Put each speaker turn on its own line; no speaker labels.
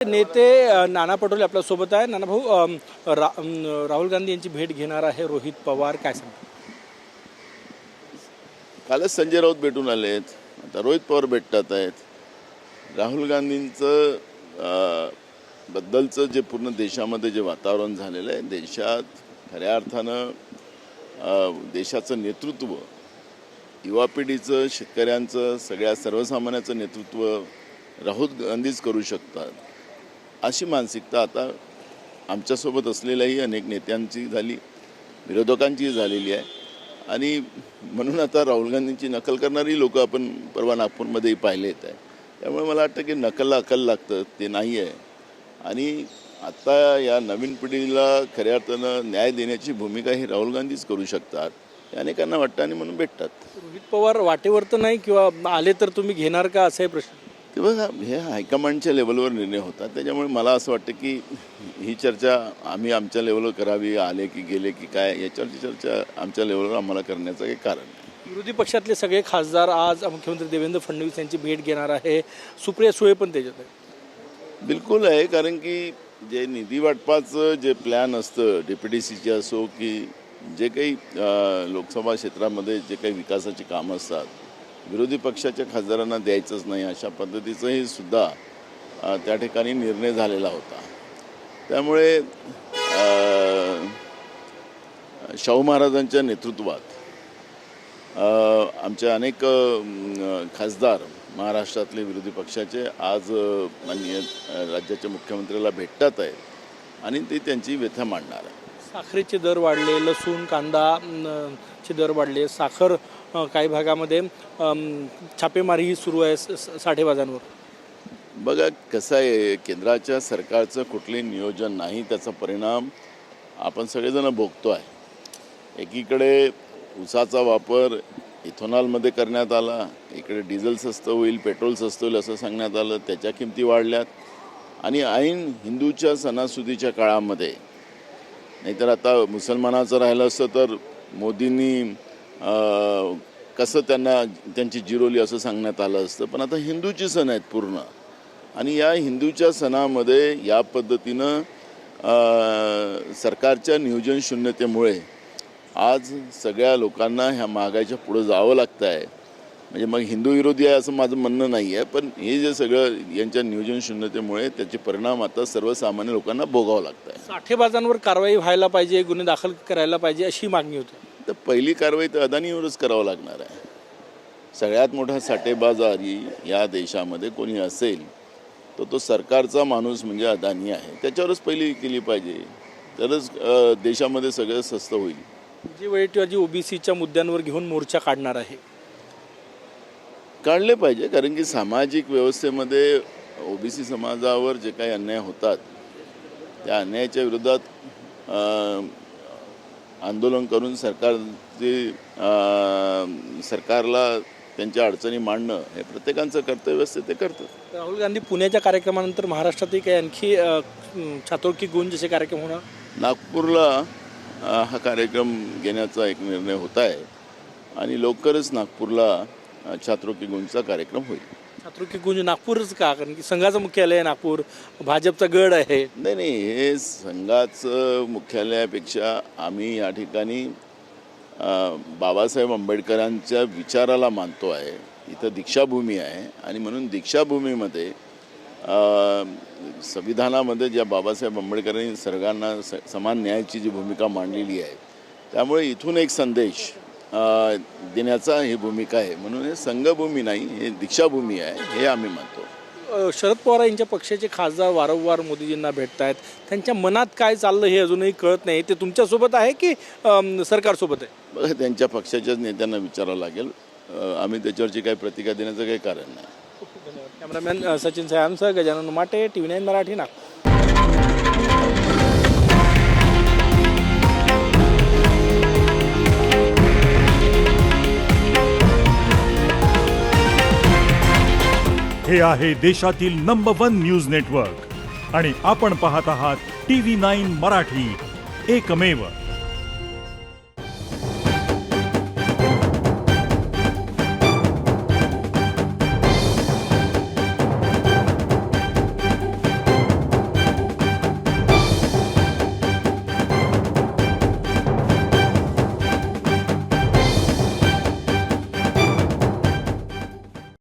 नेते नाना पटोले आपल्या सोबत आहे। नाना भाऊ, राहुल गांधी यांची भेट घेणार आहे रोहित पवार, काय सांगतात?
कालच संजय राऊत भेटून आलेत, आता रोहित पवार भेटतात आहेत। राहुल गांधींचं बद्दलचं जे पूर्ण देशामध्ये जे वातावरण झालेलं आहे, देशात खऱ्या अर्थानं देशाचं नेतृत्व, युवा पिढीचं, शेतकऱ्यांचं, सगळ्या सर्वसामान्याचं नेतृत्व राहुल गांधीच करू शकतात, अशी मानसिकता आता आमच्यासोबत असलेल्याही अनेक नेत्यांची झाली, विरोधकांची झालेली आहे। आणि म्हणून आता राहुल गांधींची नकल करणारी लोक आपण परवा नागपूरमध्येही पाहिलेत आहे। त्यामुळे मला वाटतं की नकलला अकल लागतं, ते नाही आहे। आणि आता या नवीन पिढीला खऱ्या अर्थानं न्याय देण्याची भूमिका ही राहुल गांधीच करू शकतात, हे अनेकांना वाटतं आणि म्हणून भेटतात।
रोहित पवार वाटेवर तर नाही, किंवा आले तर तुम्ही घेणार का, असाही प्रश्न?
ते बघा, हे हायकमांडच्या लेवलवर निर्णय होतात। त्याच्यामुळे मला असं वाटतं की ही चर्चा आम्ही आमच्या लेवलवर करावी, आले की गेले की काय, याच्यावरची चर्चा आमच्या लेवलवर आम्हाला करण्याचं काही कारण नाही।
विरोधी पक्षातले सगळे खासदार आज मुख्यमंत्री देवेंद्र फडणवीस यांची भेट घेणार आहे, सुप्रिया सुळे पण त्याच्यात आहे।
बिलकुल आहे, कारण की जे निधी वाटपाचं जे प्लॅन असतं, DPDCचे असो की जे काही लोकसभा क्षेत्रामध्ये जे काही विकासाची कामं असतात, विरोधी पक्षाच्या खासदारांना द्यायचंच नाही, अशा पद्धतीचंही सुद्धा त्या ठिकाणी निर्णय झालेला होता। त्यामुळे शाहू महाराजांच्या नेतृत्वात आमचे अनेक खासदार महाराष्ट्रातले विरोधी पक्षाचे आज माननीय राज्याच्या मुख्यमंत्र्याला भेटतात आहेत आणि ते त्यांची व्यथा मांडणार आहे।
साखरेचे दर वाढले, लसूण कांदा चे दर वाढले, साखर काही भागामध्ये छापेमारीही सुरू आहे साठेबाजांवर।
बघा कसं आहे, केंद्राच्या सरकारचं कुठले नियोजन नाही, त्याचा परिणाम आपण सगळेजण भोगतो आहे। एकीकडे ऊसाचा वापर इथेनॉलमध्ये करण्यात आला, इकडे डिझेल स्वस्त होईल, पेट्रोल स्वस्त होईल असं सांगण्यात आलं, त्याच्या किमती वाढल्यात। आणि ऐन हिंदूच्या सणासुदीच्या काळामध्ये, नाहीतर आता मुसलमानाचं राहिलं असतं तर मोदींनी कसं त्यांची जिरवली असं सांगण्यात आलं असतं, पण आता हिंदूची सण आहेत पूर्ण, आणि या हिंदूच्या सणामध्ये या पद्धतीनं सरकारच्या नियोजन शून्यतेमुळे आज सगळ्या लोकांना ह्या महागाईच्या पुढं जावं लागतं आहे। म्हणजे मग हिंदू विरोधी आहे असं माझं म्हणणं नाही आहे, पण हे जे सगळं यांच्या नियोजन शून्यतेमुळे त्याचे परिणाम आता सर्वसामान्य लोकांना भोगावं लागतं आहे।
साठेबाजांवर कारवाई व्हायला पाहिजे, गुन्हे दाखल करायला पाहिजे, अशी मागणी होती।
तर पहिली कारवाई तर अदानीवरच करावं लागणार आहे। सगळ्यात मोठा साठेबाजारी या देशामध्ये कोणी असेल तर तो सरकारचा माणूस म्हणजे अदानी आहे, त्याच्यावरच पहिली केली पाहिजे, तरच देशामध्ये सगळं स्वस्त होईल।
जी वैयक्तिक OBCच्या मुद्द्यांवर घेऊन मोर्चा काढणार आहे,
काढले पाहिजे, कारण की सामाजिक व्यवस्थेमध्ये OBC समाजावर जे काही अन्याय होतात त्या अन्यायाच्या विरोधात आंदोलन करून सरकारला त्यांच्या अडचणी मांडणं हे प्रत्येकाचं कर्तव्य असते, ते करतं।
राहुल गांधी पुण्याच्या कार्यक्रमानंतर महाराष्ट्रातही काही आणखी छातोकी गुंज जसे कार्यक्रम होणार?
नागपूरला हा कार्यक्रम घेण्याचा एक निर्णय होत आहे आणि लवकरच नागपूरला छात्रोकी गुंजचा कार्यक्रम होईल।
छातोकी गुंज नागपूरच का? कारण की संघाचं मुख्यालय आहे नागपूर, भाजपचा गड आहे।
नाही, हे संघाचं मुख्यालयापेक्षा आम्ही या ठिकाणी बाबासाहेब आंबेडकरांच्या विचाराला मानतो आहे, इथं दीक्षाभूमी आहे, आणि म्हणून दीक्षाभूमीमध्ये संविधानामध्ये ज्या बाबासाहेब आंबेडकरांनी सर्वांना समान न्यायाची जी भूमिका मांडलेली आहे, त्यामुळे इथून एक संदेश देण्याचा ही भूमिका आहे। म्हणून हे संघभूमी नाही, हे दीक्षाभूमी आहे, हे आम्ही मानतो।
शरद पवार यांच्या पक्षाचे खासदार वारंवार मोदीजींना भेटत आहेत, त्यांच्या मनात काय चाललं हे अजूनही कळत नाही। ते तुमच्यासोबत आहे की सरकारसोबत आहे?
बघा, त्यांच्या पक्षाच्याच नेत्यांना विचारावं लागेल, आम्ही त्याच्यावरची काही प्रतिक्रिया देण्याचं काही कारण नाही।
कॅमेरामॅन सचिन सयामसह गजानन माटे, TV9 मराठी, नागपूर।
हे आहे देशातील नंबर 1 न्यूज नेटवर्क आणि आपण पाहत आहात TV9 मराठी, एकमेव।